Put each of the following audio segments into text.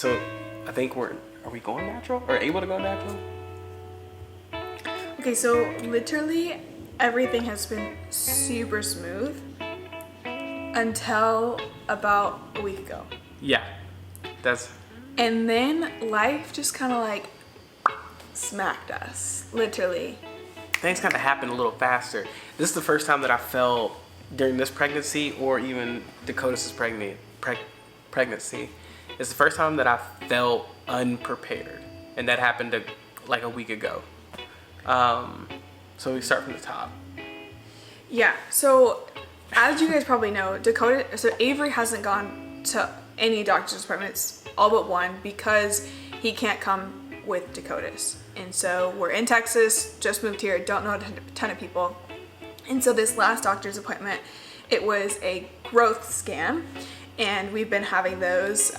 So I think are we going natural or able to go natural? Okay, so literally everything has been super smooth until about a week ago. Yeah, And then life just kind of like smacked us, literally. things kind of happened a little faster. This is the first time that I felt during this pregnancy, or even Dakota's pregnancy. It's the first time that I felt unprepared, and that happened like a week ago. So we start from the top. Yeah, so as you guys probably know, Avery hasn't gone to any doctor's appointments, all but one, because he can't come with Dakota's. And so we're in Texas, just moved here, don't know a ton of people. And so this last doctor's appointment, it was a growth scan. And we've been having those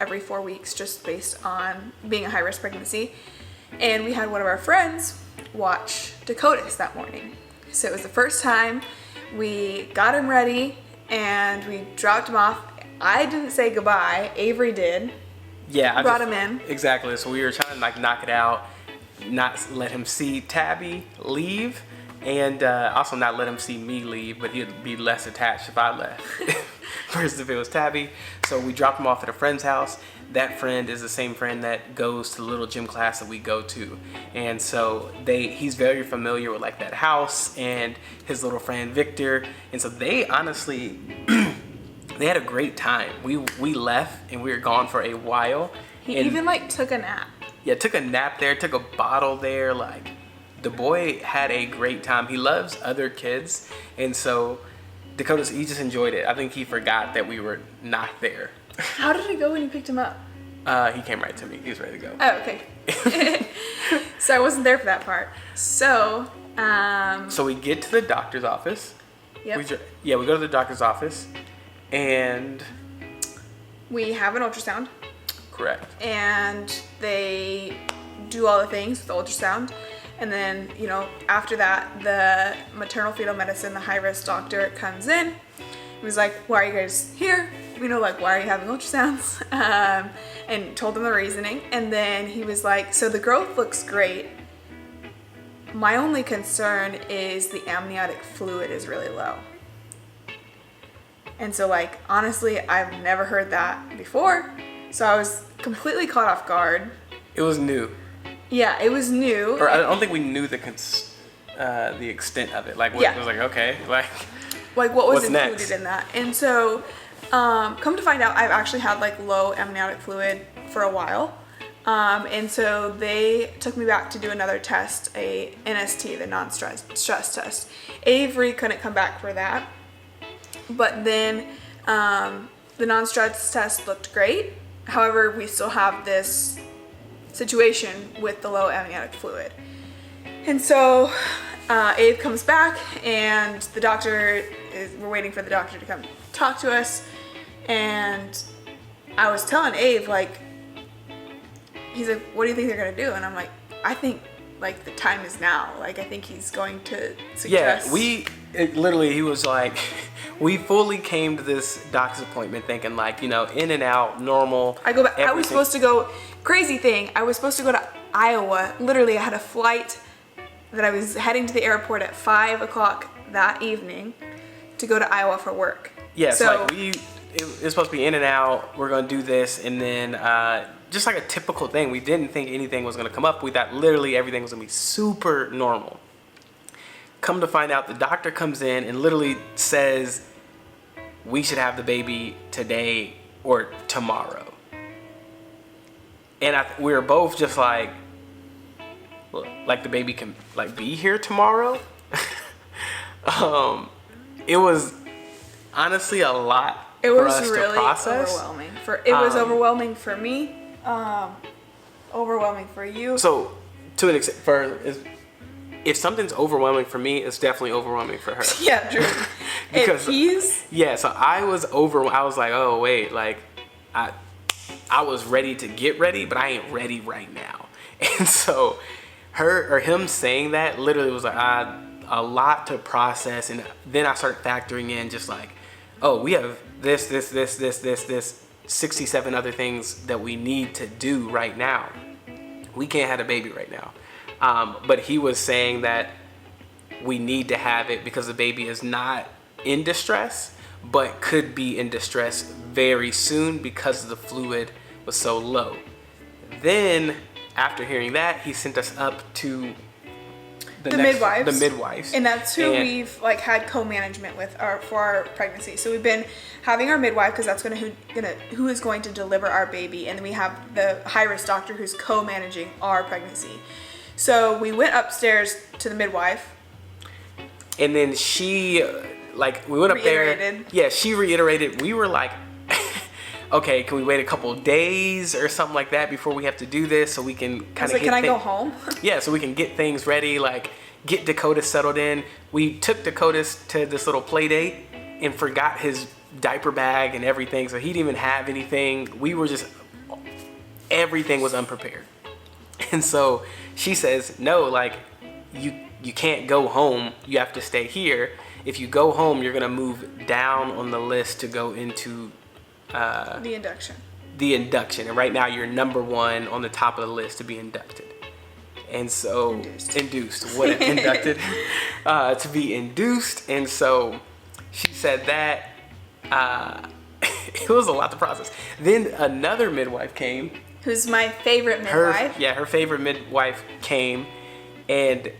every 4 weeks just based on being a high-risk pregnancy. And we had one of our friends watch Dakota's that morning. So it was the first time. We got him ready and we dropped him off. I didn't say goodbye. Avery did. Yeah, brought him in. Exactly. So we were trying to like knock it out, not let him see Tabby leave, and also not let him see me leave, but he'd be less attached if I left versus if it was Tabby. So we dropped him off at a friend's house. That friend is the same friend that goes to the little gym class that we go to, and so he's very familiar with like that house and his little friend Victor, and so they honestly they had a great time. We left and we were gone for a while. He even like took a nap. Yeah, took a nap there, took a bottle there. Like, the boy had a great time. He loves other kids, and so he just enjoyed it. I think he forgot that we were not there. How did it go when you picked him up? He came right to me. He was ready to go. Oh, okay. So I wasn't there for that part. So, So we get to the doctor's office. Yep. We go to the doctor's office, and we have an ultrasound. Correct. And they do all the things with the ultrasound. And then, after that, the maternal fetal medicine, the high-risk doctor comes in. He was like, why are you guys here? Why are you having ultrasounds? And told them the reasoning. And then he was like, so the growth looks great. My only concern is the amniotic fluid is really low. And so, honestly, I've never heard that before. So I was completely caught off guard. It was new. Yeah, it was new. Or I don't think we knew the extent of it. It was like, okay, what was included next? In that. And so, come to find out, I've actually had low amniotic fluid for a while. And so they took me back to do another test, a NST, the non-stress test. Avery couldn't come back for that. But then the non-stress test looked great. However, we still have this situation with the low amniotic fluid. And so Abe comes back, and we're waiting for the doctor to come talk to us. And I was telling Abe, he's like, what do you think they're going to do? And I'm like, I think the time is now. I think he's going to suggest. Yeah, he was like, we fully came to this doctor's appointment thinking in and out, normal. I go back. I was supposed to go, crazy thing, I was supposed to go to Iowa. Literally, I had a flight that I was heading to the airport at 5 o'clock that evening to go to Iowa for work. Yeah, so it's supposed to be in and out. We're going to do this, and then just like a typical thing. We didn't think anything was going to come up. We thought literally everything was going to be super normal. Come to find out, the doctor comes in and literally says we should have the baby today or tomorrow. And we were both just the baby can be here tomorrow. It was honestly a lot for us to process. Overwhelming. It was overwhelming for me. Overwhelming for you. So, to an extent, if something's overwhelming for me, it's definitely overwhelming for her. Yeah, true. Because so I was I was like, oh wait, I was ready to get ready, but I ain't ready right now. And so, him saying that literally was a lot to process, and then I started factoring in just oh, we have this, 67 other things that we need to do right now. We can't have a baby right now. But he was saying that we need to have it because the baby is not in distress, but could be in distress very soon because the fluid was so low. Then, after hearing that, he sent us up to the midwives. And that's who we've like had co-management with for our pregnancy. So we've been having our midwife because that's who is going to deliver our baby, and then we have the high-risk doctor who's co-managing our pregnancy. So we went upstairs to the midwife. And then she, we went up there. Yeah, she reiterated. We were like, okay, can we wait a couple of days or something like that before we have to do this so we can kind of can I go home? Yeah, so we can get things ready, get Dakota settled in. We took Dakota to this little play date and forgot his diaper bag and everything, so he didn't even have anything. Everything was unprepared. And so she says, no, you can't go home. You have to stay here. If you go home, you're going to move down on the list to go into the induction. And right now you're number 1 on the top of the list to be inducted. And so induced. What if inducted? To be induced. And so she said that it was a lot to process. Then another midwife came. Who's my favorite midwife. Her favorite midwife came, and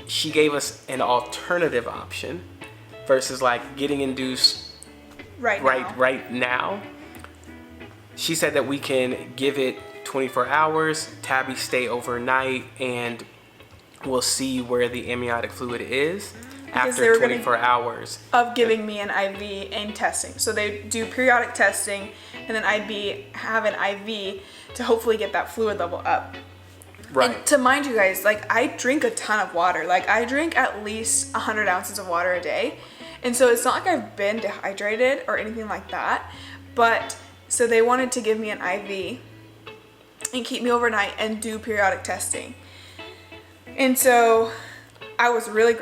she gave us an alternative option versus getting induced right now. She said that we can give it 24 hours, Tabby stay overnight, and we'll see where the amniotic fluid is after 24 hours. Of giving me an IV and testing. So they do periodic testing, and then have an IV to hopefully get that fluid level up. Right. And to mind you guys, I drink a ton of water. I drink at least 100 ounces of water a day. And so it's not like I've been dehydrated or anything like that. But so they wanted to give me an IV and keep me overnight and do periodic testing. And so I was really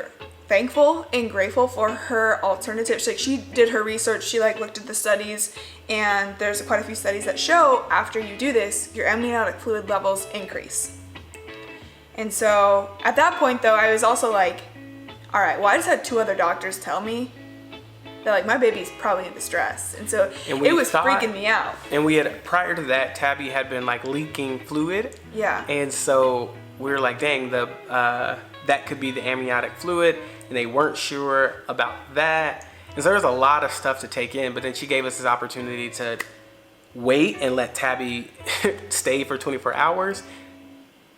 thankful and grateful for her alternative. She did her research. She looked at the studies, and there's quite a few studies that show after you do this, your amniotic fluid levels increase. And so at that point though, I was also all right, well, I just had 2 other doctors tell me that my baby's probably in distress. And so it was freaking me out. And prior to that, Tabby had been leaking fluid. Yeah. And so we were dang, that could be the amniotic fluid, and they weren't sure about that. And so there was a lot of stuff to take in, but then she gave us this opportunity to wait and let Tabby stay for 24 hours.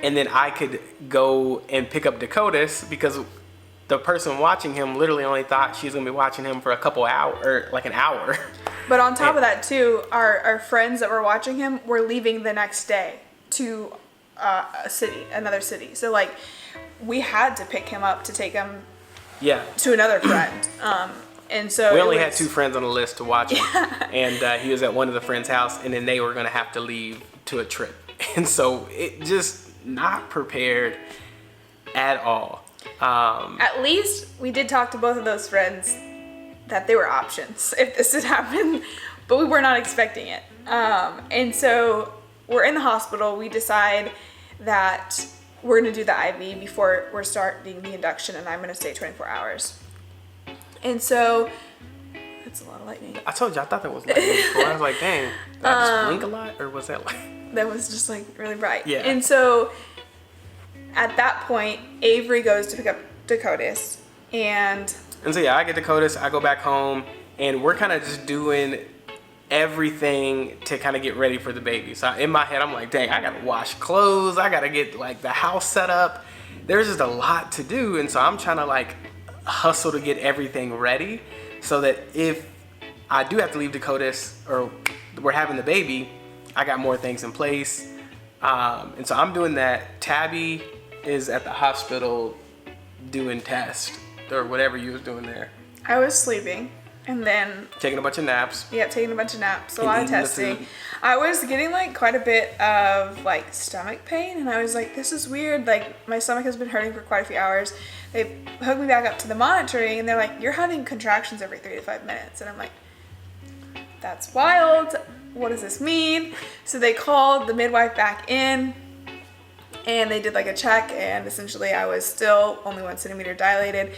And then I could go and pick up Dakotas because the person watching him literally only thought she was going to be watching him for a couple hours, or an hour. But on top of that too, our friends that were watching him were leaving the next day to another city. So we had to pick him up to take him to another friend. And so we only had 2 friends on the list to watch him. And he was at one of the friends' house, and then they were going to have to leave to a trip. And so it just not prepared at all. At least we did talk to both of those friends that there were options if this had happened, but we were not expecting it. And so we're in the hospital. We decide that we're going to do the IV before we're starting the induction, and I'm going to stay 24 hours. And so that's a lot of lightning. I told you, I thought that was lightning before. I was like, dang, did I just blink a lot, or was that that was just really bright. Yeah. And so at that point, Avery goes to pick up Dakotas, and so I get Dakotas, I go back home, and we're kind of just doing everything to kind of get ready for the baby. So in my head, I'm like, dang, I gotta wash clothes, I gotta get the house set up. There's just a lot to do, and so I'm trying to hustle to get everything ready so that if I do have to leave Dakotas or we're having the baby, I got more things in place. And so I'm doing that. Tabby is at the hospital doing tests or whatever you was doing there. I was sleeping and then taking a bunch of naps. Yeah, taking a bunch of naps, a lot of testing. I was getting quite a bit of stomach pain, and I was this is weird. My stomach has been hurting for quite a few hours. They hooked me back up to the monitoring, and they're you're having contractions every 3 to 5 minutes, and I'm that's wild. what does this mean? So they called the midwife back in, and they did like a check, and essentially I was still only 1 centimeter dilated.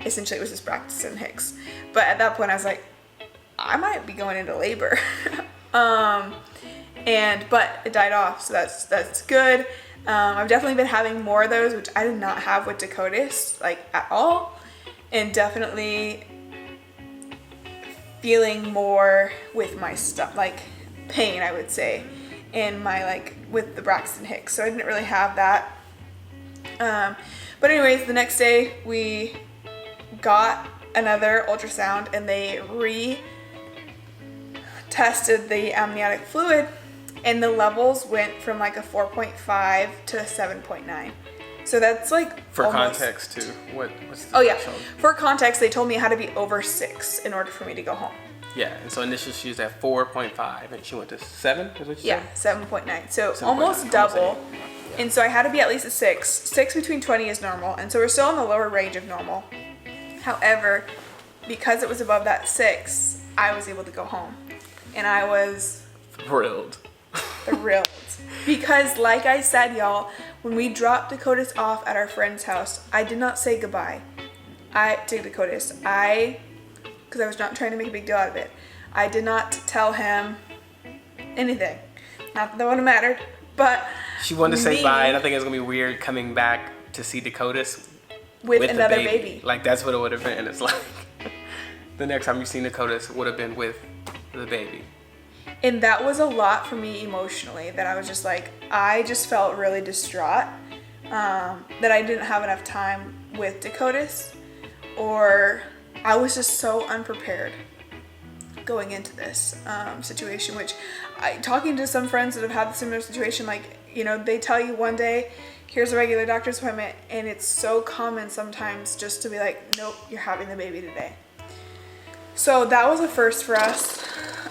Essentially it was just Braxton Hicks. But at that point I was like, I might be going into labor. But it died off, so that's good. I've definitely been having more of those, which I did not have with Dakotas, like at all. And definitely feeling more with my stuff, like pain, I would say, in my, like, with the Braxton Hicks. So I didn't really have that. But anyways, the next day we got another ultrasound, and they tested the amniotic fluid, and the levels went from like a 4.5 to a 7.9. So that's like For almost, context too, what's the oh yeah, threshold? for context, they told me it had to be over 6 in order for me to go home. Yeah, and so initially she was at 4.5, and she went to 7, is what you Yeah, said? 7.9. So 7.9, almost double. almost 8. And so I had to be at least a 6. 6 between 20 is normal, and so we're still in the lower range of normal. However, because it was above that 6, I was able to go home. And I was Thrilled. thrilled. Because like I said, y'all, when we dropped Dakotas off at our friend's house, I did not say goodbye to Dakotas. Because I was not trying to make a big deal out of it, I did not tell him anything. Not that it would have mattered, but She wanted to say bye, and I think it's gonna be weird coming back to see Dakotas with the another baby. Like, that's what it would have been. It's like the next time you see Dakotas would have been with the baby. And that was a lot for me emotionally, that I was just like, I just felt really distraught that I didn't have enough time with Dakotas, or I was just so unprepared going into this situation, which talking to some friends that have had a similar situation, like, you know, they tell you one day, here's a regular doctor's appointment, and it's so common sometimes just to be like, nope, you're having the baby today. So that was a first for us.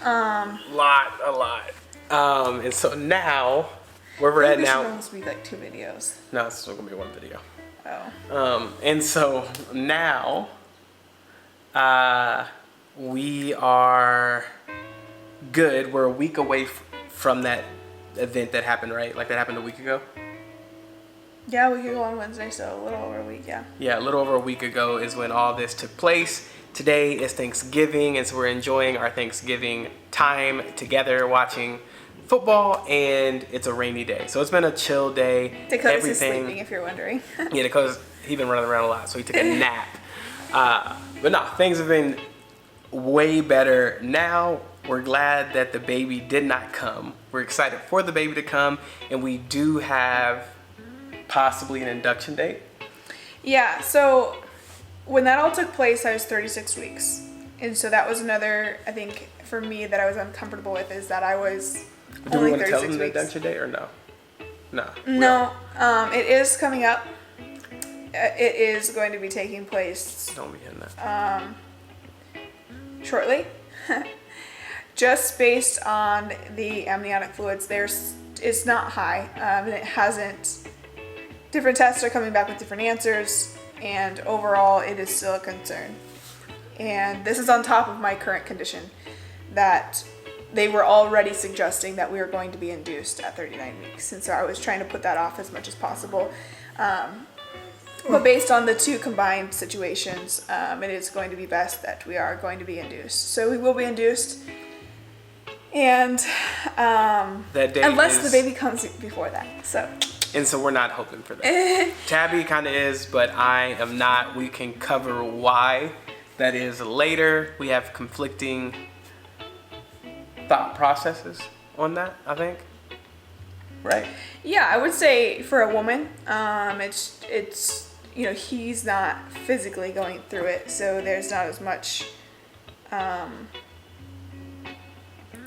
A lot. And so now, where we're at now. It should almost be like 2 videos. No, it's still gonna be 1 video. Oh. And so now, we are good. We're a week away from that event that happened, right? Like that happened a week ago? Yeah, we could go on Wednesday, so a little over a week, yeah. Yeah, a little over a week ago is when all this took place. Today is Thanksgiving, and so we're enjoying our Thanksgiving time together watching football, and it's a rainy day. So it's been a chill day. Dakota's is sleeping, if you're wondering. Yeah, Dakota's, he's been running around a lot, so he took a nap. But no, things have been way better now. We're glad that the baby did not come. We're excited for the baby to come, and we do have possibly an induction date. Yeah, so when that all took place, I was 36 weeks. And so that was another, I think, for me that I was uncomfortable with, is that I was Do we only want to tell 36 them the weeks. induction date or no? No. No, it is coming up. It is going to be taking place Don't be hitting that. shortly. Just based on the amniotic fluids, it's not high, and it hasn't. Different tests are coming back with different answers, and overall, it is still a concern. And this is on top of my current condition, that they were already suggesting that we were going to be induced at 39 weeks, and so I was trying to put that off as much as possible. But based on the 2 combined situations, it is going to be best that we are going to be induced. So we will be induced. And That day unless is- the baby comes before that. And so we're not hoping for that. Tabby kind of is, but I am not. We can cover why that is later. We have conflicting thought processes on that, I think. Right? Yeah, I would say for a woman, it's you know, he's not physically going through it, so there's not as much.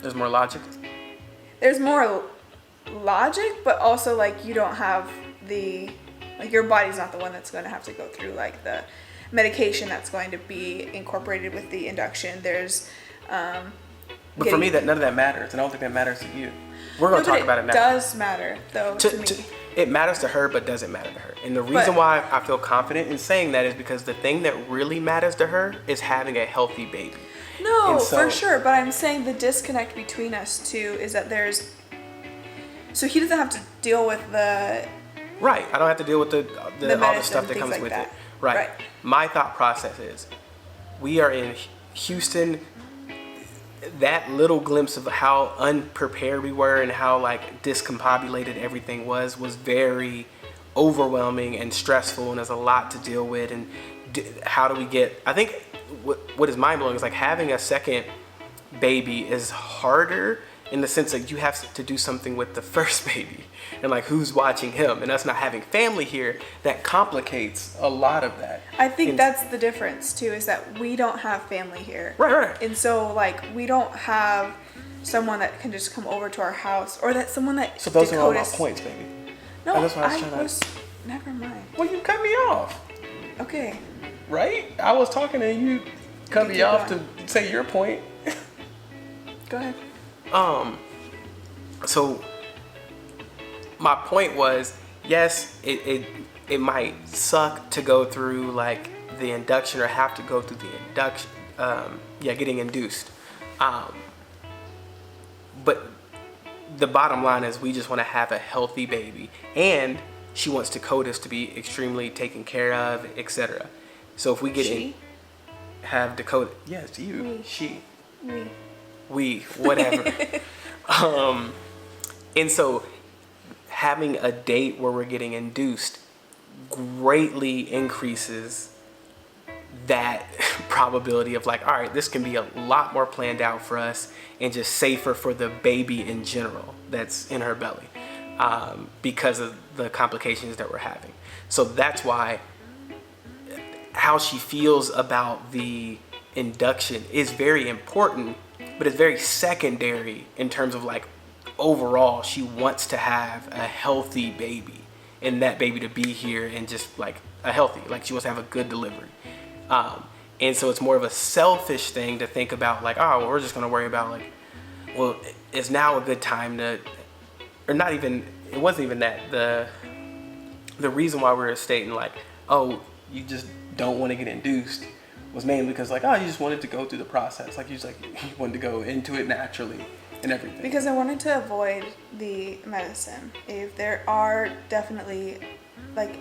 There's more logic. There's more logic, but also like you don't have your body's not the one that's going to have to go through like the medication that's going to be incorporated with the induction. There's But for me, none of that matters, and I don't think that matters to you. We're going to talk about it now. It does matter, though, to me. It matters to her, but doesn't matter to her. And the reason why I feel confident in saying that is because the thing that really matters to her is having a healthy baby. No, And so, for sure. But I'm saying the disconnect between us two is that so he doesn't have to deal with the right. I don't have to deal with the all the medicine, stuff that things comes like with that. it. Right. Right. My thought process is, we are in Houston. That little glimpse of how unprepared we were and how like discombobulated everything was very overwhelming and stressful, and there's a lot to deal with. And how do we get? I think what is mind blowing is like having a second baby is harder in the sense that you have to do something with the first baby, and like who's watching him, and us not having family here, that complicates a lot of that. I think And- that's the difference too, is that we don't have family here. Right. And so like we don't have someone that can just come over to our house, or that someone that So those are all my Dakota's- points, baby. No, That's what I was trying to- never mind. Well, you cut me off, Okay. right? I was talking and you cut me keep off going. to say your point. Go ahead. So my point was, yes, it might suck to go through like the induction or have to go through the induction, getting induced. But the bottom line is we just want to have a healthy baby, and she wants Dakotas to be extremely taken care of, etc. So if we get in, have Dakota, yes, you, Me. she, We. whatever. And so having a date where we're getting induced greatly increases that probability of like, all right, this can be a lot more planned out for us and just safer for the baby in general that's in her belly, because of the complications that we're having. So that's why how she feels about the induction is very important, but it's very secondary in terms of like overall she wants to have a healthy baby and that baby to be here and just like a healthy, like she wants to have a good delivery. And so it's more of a selfish thing to think about like, oh, well, we're just going to worry about like, well, is now a good time to, or not even, it wasn't even that. The reason why we were stating like, oh, you just don't want to get induced was mainly because like, oh, you just wanted to go through the process. Like you wanted to go into it naturally and everything. Because I wanted to avoid the medicine. If there are definitely like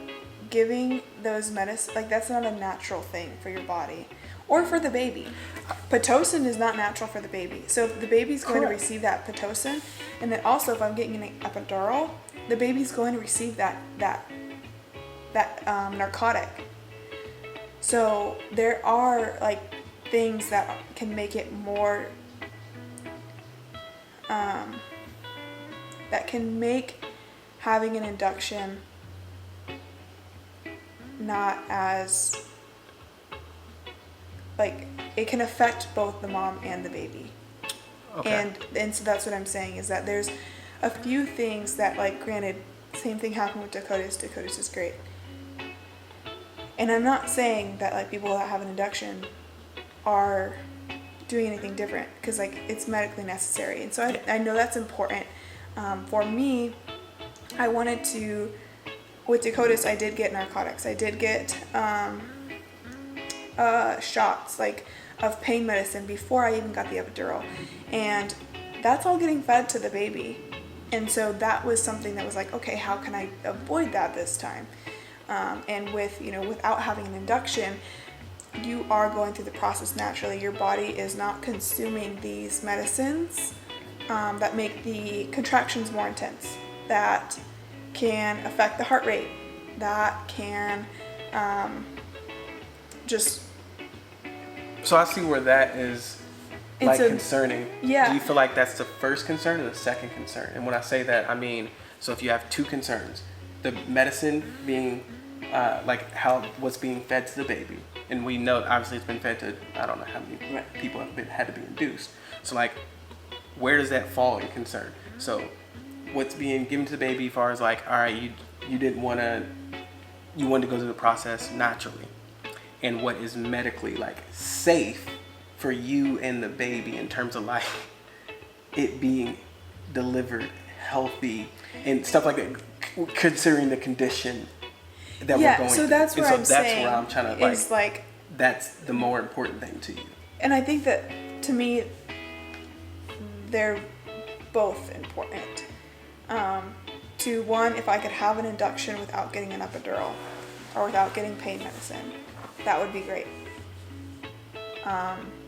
giving those medicine, like that's not a natural thing for your body or for the baby. Pitocin is not natural for the baby. So if the baby's going to receive that Pitocin, and then also if I'm getting an epidural, the baby's going to receive that narcotic. So there are like things that can make it more, that can make having an induction not as, like, it can affect both the mom and the baby. Okay. And so that's what I'm saying, is that there's a few things that, like, granted, same thing happened with Dakotas. Dakotas is great. And I'm not saying that, like, people that have an induction are doing anything different, because, like, it's medically necessary. And so I know that's important. For me, I wanted to, with Dakotas, I did get narcotics. I did get shots, like, of pain medicine before I even got the epidural. And that's all getting fed to the baby. And so that was something that was like, okay, how can I avoid that this time? And with, without having an induction, you are going through the process naturally. Your body is not consuming these medicines that make the contractions more intense, that can affect the heart rate, that can just... So I see where that is like concerning. Yeah. Do you feel like that's the first concern or the second concern? And when I say that, I mean, so if you have two concerns, the medicine being like what's being fed to the baby, and we know obviously it's been fed to, I don't know how many people had to be induced. So like, where does that fall in concern? So what's being given to the baby as far as like, all right, you didn't want to, you wanted to go through the process naturally, and what is medically like safe for you and the baby in terms of like it being delivered healthy and stuff like that, considering the condition that we're going so that's through. where And so I'm that's saying where I'm trying to is like, that's the more important thing to you. and I think that to me, they're both important. To one, if I could have an induction without getting an epidural or without getting pain medicine, that would be great.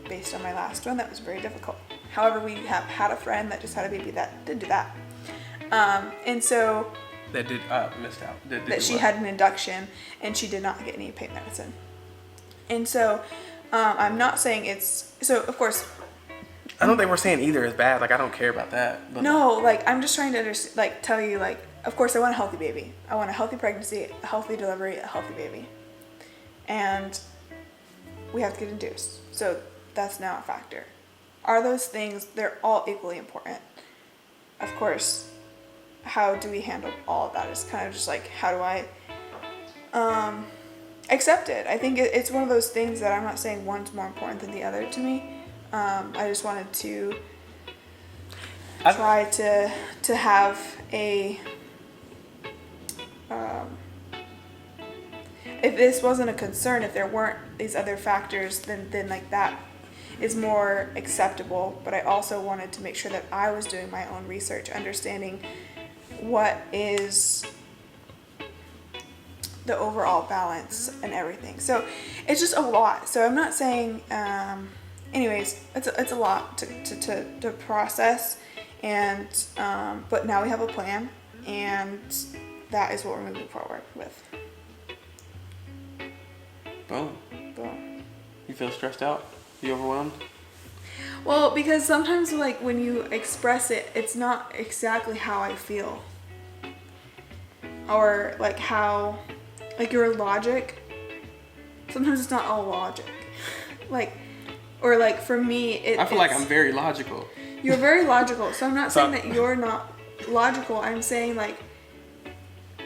Based on my last one, that was very difficult. However, we have had a friend that just had a baby that did do that. And so That did missed out. that she had an induction and she did not get any pain medicine. And so I'm not saying it's so. Of course, I don't think we're saying either is bad. Like I don't care about that. But no. Like I'm just trying to tell you. Like, of course, I want a healthy baby. I want a healthy pregnancy, a healthy delivery, a healthy baby, and we have to get induced. So that's now a factor. Are those things? They're all equally important. Of course. How do we handle all of that is kind of just like, how do I accept it? I think it's one of those things that I'm not saying one's more important than the other to me. I just wanted to try to have a if this wasn't a concern, if there weren't these other factors, then like that is more acceptable. But I also wanted to make sure that I was doing my own research, understanding what is the overall balance and everything. So it's just a lot. So I'm not saying, anyways, it's a lot to process, and but now we have a plan, and that is what we're moving forward with. Boom. Boom. You feel stressed out? You overwhelmed? Well, because sometimes like when you express it, it's not exactly how I feel. Or like how, like your logic, sometimes it's not all logic. Like, or like for me, I feel like I'm very logical. You're very logical. So I'm not saying that you're not logical. I'm saying like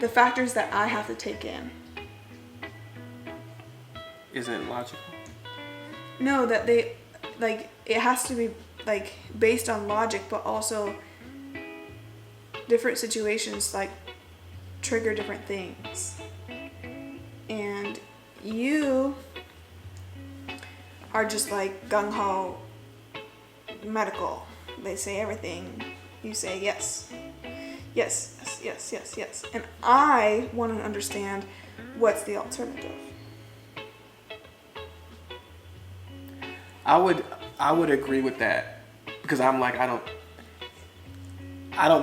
the factors that I have to take in. Isn't logical? No, that they, like, it has to be like based on logic, but also different situations like trigger different things. And you are just like gung-ho medical. They say everything. You say yes. Yes, yes, yes, yes, yes. And I want to understand what's the alternative. I would agree with that, because I'm like, I don't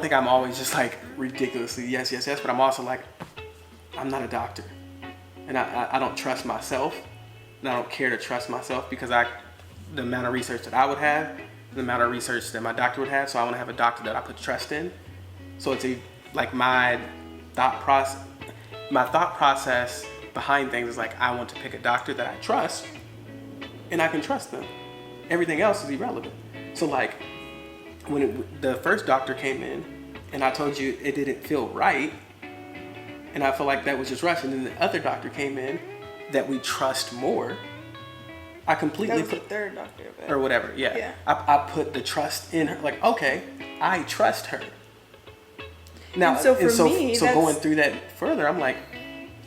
think I'm always just like ridiculously yes, yes, yes, but I'm also like, I'm not a doctor, and I don't trust myself, and I don't care to trust myself, because the amount of research that I would have, the amount of research that my doctor would have, so I want to have a doctor that I put trust in. So it's like my thought process behind things is like, I want to pick a doctor that I trust, and I can trust them. Everything else is irrelevant. So like when the first doctor came in and I told you it didn't feel right, and I feel like that was just rushed, and then the other doctor came in that we trust more, I completely that was the third doctor of it. Or whatever, yeah. I put the trust in her, like, okay, I trust her. Now, and so me, going through that further, I'm like,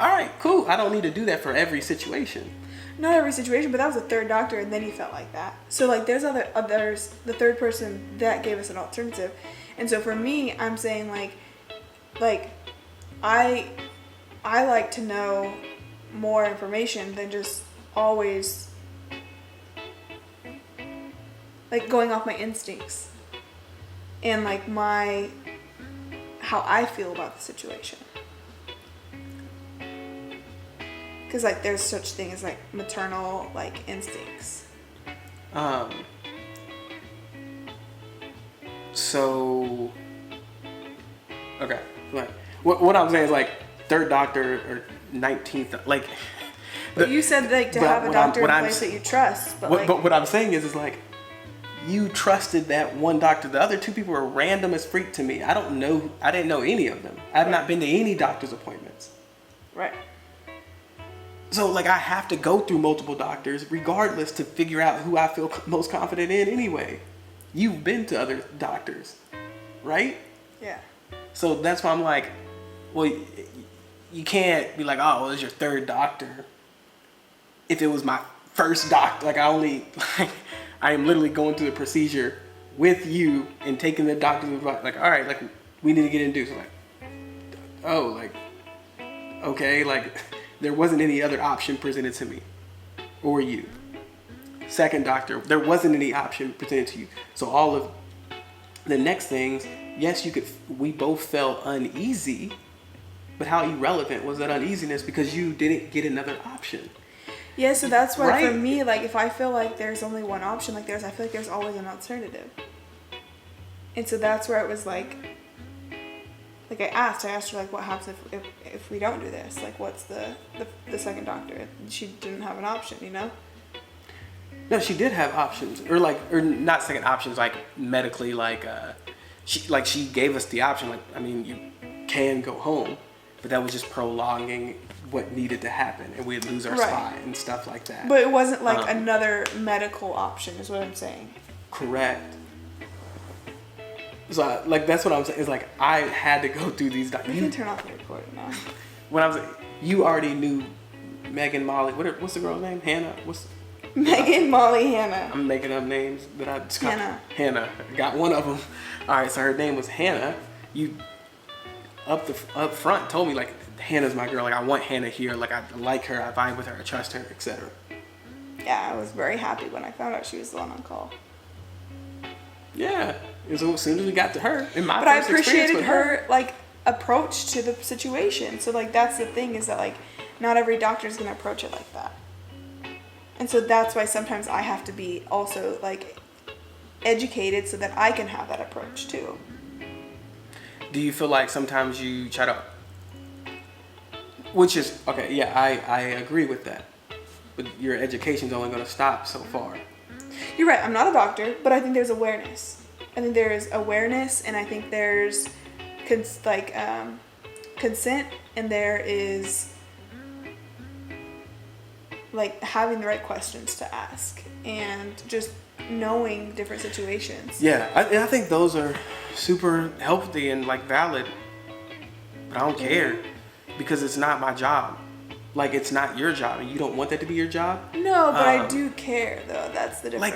all right, cool. I don't need to do that for every situation. Not every situation, but that was the third doctor, and then he felt like that. So like, there's others. The third person that gave us an alternative, and so for me, I'm saying like I like to know more information than just always like going off my instincts and like how I feel about the situation. Because like there's such thing as like maternal like instincts. So okay, like what I'm saying is like third doctor or 19th, like. But you said like to have a doctor in place that you trust. But what I'm saying is like, you trusted that one doctor. The other two people were random as freak to me. I didn't know any of them. I've not been to any doctor's appointments. Right. So like I have to go through multiple doctors regardless to figure out who I feel most confident in anyway. You've been to other doctors, right? Yeah. So that's why I'm like, well, you can't be like, oh, well, it's your third doctor. If it was my first doctor, like I I am literally going through the procedure with you and taking the doctor's advice. Like, all right, like we need to get induced. I'm like, oh, like, okay, like there wasn't any other option presented to me or you. Second doctor, there wasn't any option presented to you. So all of the next things, yes, we both felt uneasy, but how irrelevant was that uneasiness because you didn't get another option? Yeah, so that's why Right. for me, like if I feel like there's only one option, like I feel like there's always an alternative. And so that's where it was like I asked her like, what happens if we don't do this? Like, what's the second doctor? She didn't have an option, you know? No, she did have options, or not second options, like medically, she gave us the option, like, I mean, you can go home, but that was just prolonging what needed to happen, and we'd lose our spot and stuff like that. But it wasn't like another medical option, is what I'm saying. Correct. So, like, that's what I'm saying. It's like I had to go through these. You can turn off the recording now. When I was, you already knew Megan, Molly. What's the girl's name? Hannah. Megan, Molly, Hannah. I'm making up names that I just got. Hannah. I got one of them. All right, so her name was Hannah. You up front told me, like, Hannah's my girl. Like, I want Hannah here. Like, I like her. I vibe with her. I trust her, etc. Yeah, I was very happy when I found out she was the one on call. Yeah. And so as soon as we got to her, but I appreciated her like approach to the situation. So like that's the thing, is that like not every doctor is gonna approach it like that. And so that's why sometimes I have to be also like educated so that I can have that approach too. Do you feel like sometimes you try to, which is, okay, yeah, I agree with that. But your education's only going to stop so far. You're right, I'm not a doctor, but I think there's awareness. I think there is awareness, and I think there's consent, and there is like having the right questions to ask and just knowing different situations. Yeah, I think those are super healthy and like valid, but I don't care because it's not my job. Like, it's not your job, and you don't want that to be your job. No, but I do care, though. That's the difference.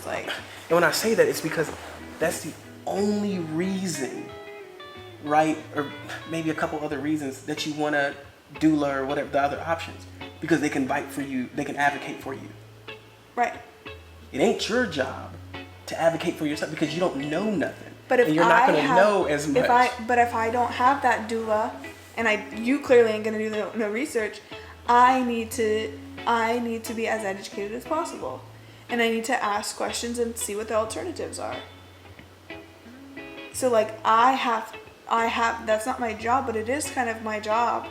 And when I say that, it's because that's the only reason, right? Or maybe a couple other reasons that you want a doula or whatever the other options, because they can fight for you, they can advocate for you. Right. It ain't your job to advocate for yourself because you don't know nothing. But if and you're not going to know as much. But if I don't have that doula, and you clearly ain't going to do no research, I need to be as educated as possible, and I need to ask questions and see what the alternatives are. So like I have that's not my job, but it is kind of my job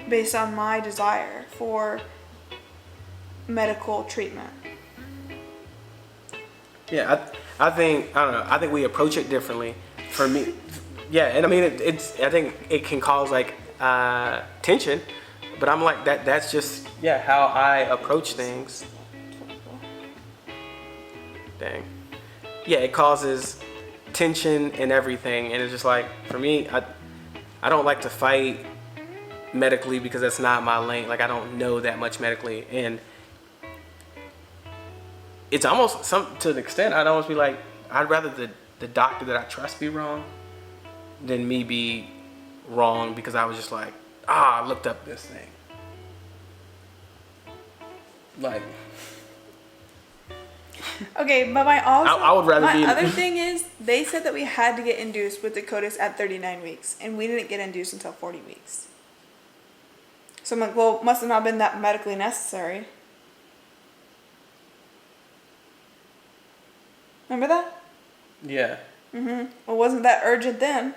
based on my desire for medical treatment. Yeah, I think we approach it differently. For me, yeah, and I mean I think it can cause like tension. But I'm like, that's just, how I approach things. Dang. Yeah, it causes tension and everything. And it's just like, for me, I don't like to fight medically because that's not my lane. Like, I don't know that much medically. And it's almost, to an extent, I'd almost be like, I'd rather the doctor that I trust be wrong than me be wrong because I was just like, I looked up this thing. Like. Okay, but I would rather be. My other thing is, they said that we had to get induced with Dakota's at 39 weeks, and we didn't get induced until 40 weeks. So I'm like, well, it must have not been that medically necessary. Remember that? Yeah. Well, wasn't that urgent then?